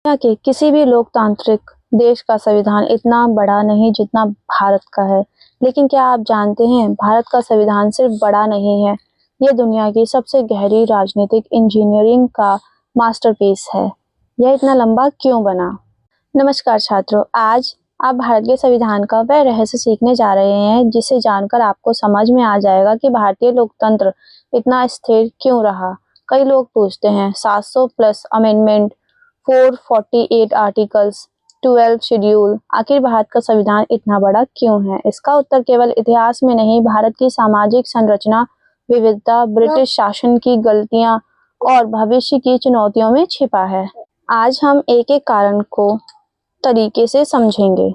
दुनिया के किसी भी लोकतांत्रिक देश का संविधान इतना बड़ा नहीं जितना भारत का है। लेकिन क्या आप जानते हैं, भारत का संविधान सिर्फ बड़ा नहीं है, ये दुनिया की सबसे गहरी राजनीतिक इंजीनियरिंग का मास्टरपीस है। यह इतना लंबा क्यों बना? नमस्कार छात्रों, आज आप भारत के संविधान का वह रहस्य सीखने जा रहे हैं जिसे जानकर आपको समझ में आ जाएगा कि भारतीय लोकतंत्र इतना स्थिर क्यों रहा। कई लोग पूछते हैं 700 प्लस अमेंडमेंट, 448 आर्टिकल्स, 12 शेड्यूल, आखिर भारत का संविधान इतना बड़ा क्यों है? इसका उत्तर केवल इतिहास में नहीं, भारत की सामाजिक संरचना, विविधता, ब्रिटिश शासन की गलतियां और भविष्य की चुनौतियों में छिपा है। आज हम एक एक कारण को तरीके से समझेंगे।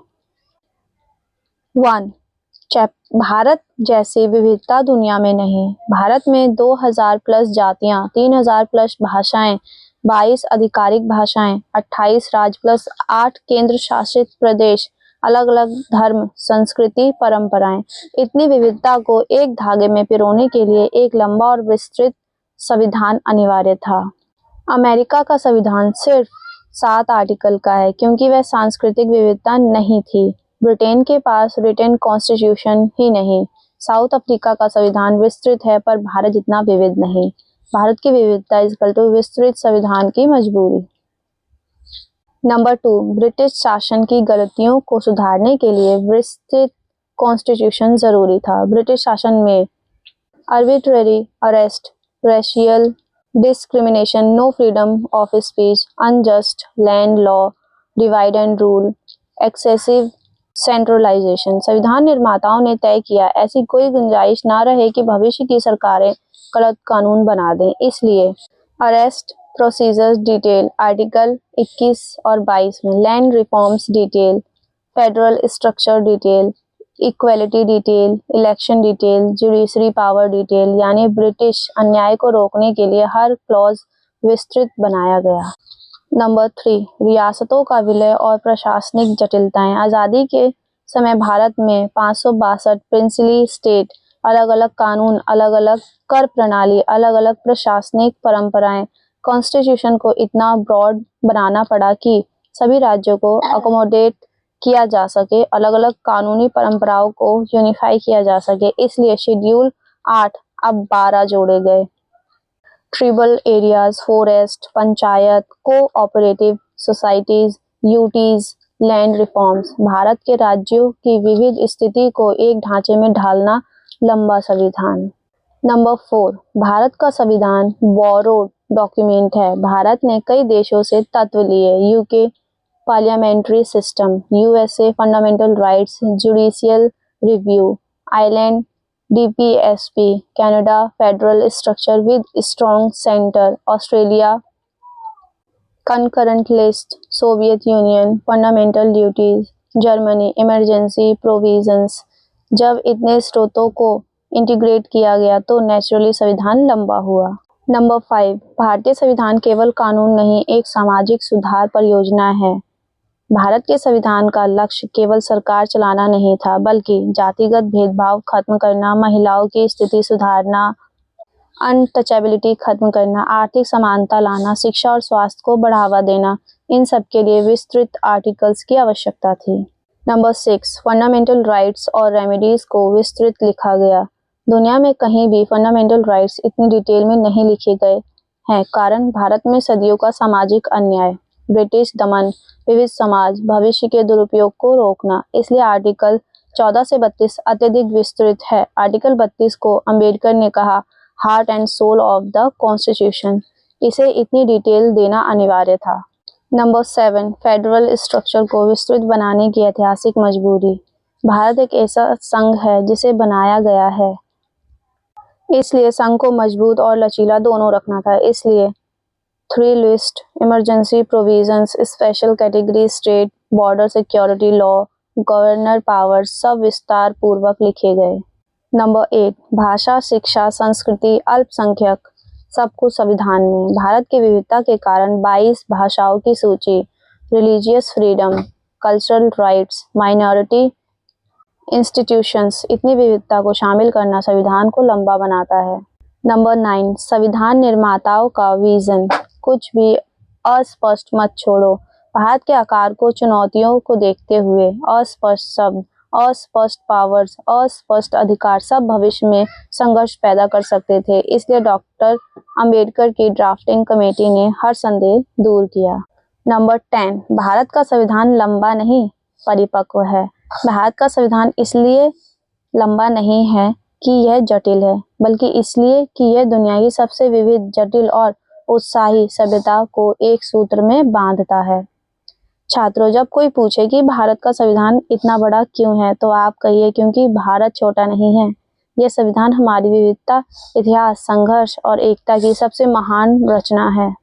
1. भारत जैसी विविधता दुनिया में नहीं। भारत में 2000 प्लस जातियां, 3000 प्लस भाषाएं, 22 आधिकारिक भाषाएं, 28 राज्य प्लस 8 केंद्र शासित प्रदेश, अलग अलग धर्म, संस्कृति, परंपराएं। इतनी विविधता को एक धागे में पिरोने के लिए एक लंबा और विस्तृत संविधान अनिवार्य था। अमेरिका का संविधान सिर्फ 7 आर्टिकल का है क्योंकि वह सांस्कृतिक विविधता नहीं थी। ब्रिटेन के पास रिटन कॉन्स्टिट्यूशन ही नहीं। साउथ अफ्रीका का संविधान विस्तृत है पर भारत जितना विविध नहीं। भारत की विविधता इक्वल टू विस्तृत संविधान की मजबूरी। नंबर 2, ब्रिटिश शासन की गलतियों को सुधारने के लिए विस्तृत कॉन्स्टिट्यूशन जरूरी था। ब्रिटिश शासन में arbitrary arrest, racial discrimination, no freedom of speech, unjust land law, divide and rule, excessive centralisation. संविधान निर्माताओं ने तय किया ऐसी कोई गुंजाइश ना रहे कि भविष्य की सरकारें गलत कानून बना दें। इसलिए अरेस्ट प्रोसीजर्स डिटेल आर्टिकल 21 और 22 में, land reforms detail, federal structure detail, equality detail, election detail, judiciary power detail, यानी ब्रिटिश अन्याय को रोकने के लिए हर क्लॉज विस्तृत बनाया गया। नंबर 3, रियासतों का विलय और प्रशासनिक जटिलताएं। आज़ादी के समय भारत में 562 प्रिंसली स्टेट, अलग अलग कानून, अलग अलग कर प्रणाली, अलग अलग प्रशासनिक परंपराएं। कॉन्स्टिट्यूशन को इतना ब्रॉड बनाना पड़ा कि सभी राज्यों को अकोमोडेट किया जा सके, अलग अलग कानूनी परंपराओं को यूनिफाई किया जा सके। इसलिए शेड्यूल 8 अब 12 जोड़े गए। Tribal areas, forest, panchayat, cooperative societies, UTs, land reforms. Bharat के राज्यों की विविध स्थिति को एक ढांचे में ढालना लंबा संविधान। नंबर 4, भारत का संविधान बोरोड डॉक्यूमेंट है। भारत ने कई देशों से तत्व लिए। UK parliamentary system, USA fundamental rights, judicial review, Ireland DPSP, Canada federal structure with strong centre, Australia concurrent list, Soviet union fundamental duties, Germany emergency provisions. जब इतने स्रोतों को इंटीग्रेट किया गया तो नेचुरली संविधान लंबा हुआ। नंबर 5, भारतीय संविधान केवल कानून नहीं, एक सामाजिक सुधार परियोजना है। भारत के संविधान का लक्ष्य केवल सरकार चलाना नहीं था, बल्कि जातिगत भेदभाव खत्म करना, महिलाओं की स्थिति सुधारना, अनटचेबिलिटी खत्म करना, आर्थिक समानता लाना, शिक्षा और स्वास्थ्य को बढ़ावा देना। इन सब के लिए विस्तृत आर्टिकल्स की आवश्यकता थी। नंबर 6, फंडामेंटल राइट्स और रेमेडीज को विस्तृत लिखा गया। दुनिया में कहीं भी फंडामेंटल राइट्स इतनी डिटेल में नहीं लिखे गए हैं, कारण भारत में सदियों का सामाजिक अन्याय, ब्रिटिश दमन, विविध समाज, भविष्य के दुरुपयोग को रोकना। इसलिए आर्टिकल 14 से 32 अत्यधिक विस्तृत है। आर्टिकल 32 को अंबेडकर ने कहा heart and soul of the constitution. इसे इतनी डिटेल देना अनिवार्य था। नंबर 7, फेडरल स्ट्रक्चर को विस्तृत बनाने की ऐतिहासिक मजबूरी। भारत एक ऐसा संघ है जिसे बनाया गया है, इसलिए संघ को मजबूत और लचीला दोनों रखना था। इसलिए 3 list, emergency provisions, special category state, border security law, governor power सब विस्तार पूर्वक लिखे गए। नंबर 8, भाषा, शिक्षा, संस्कृति, अल्पसंख्यक सब कुछ संविधान में। भारत की विविधता के कारण 22 भाषाओं की सूची, religious freedom, cultural rights, minority institutions. इतनी विविधता को शामिल करना संविधान को लंबा बनाता है। नंबर 9, संविधान निर्माताओं का विजन। कुछ भी अस्पष्ट मत छोड़ो। भारत के आकार को चुनौतियों को देखते हुए अस्पष्ट शब्द, अस्पष्ट पावर्स, अस्पष्ट अधिकार सब भविष्य में संघर्ष पैदा कर सकते थे। इसलिए डॉक्टर अंबेडकर की ड्राफ्टिंग कमेटी ने हर संदेह दूर किया। नंबर 10, भारत का संविधान लंबा नहीं परिपक्व है। भारत का संविधान इसलिए लंबा नहीं है कि यह जटिल है, बल्कि इसलिए कि यह दुनिया की सबसे विविध, जटिल और उत्साही सभ्यता को एक सूत्र में बांधता है। छात्रों, जब कोई पूछे कि भारत का संविधान इतना बड़ा क्यों है, तो आप कहिए क्योंकि भारत छोटा नहीं है। यह संविधान हमारी विविधता, इतिहास, संघर्ष और एकता की सबसे महान रचना है।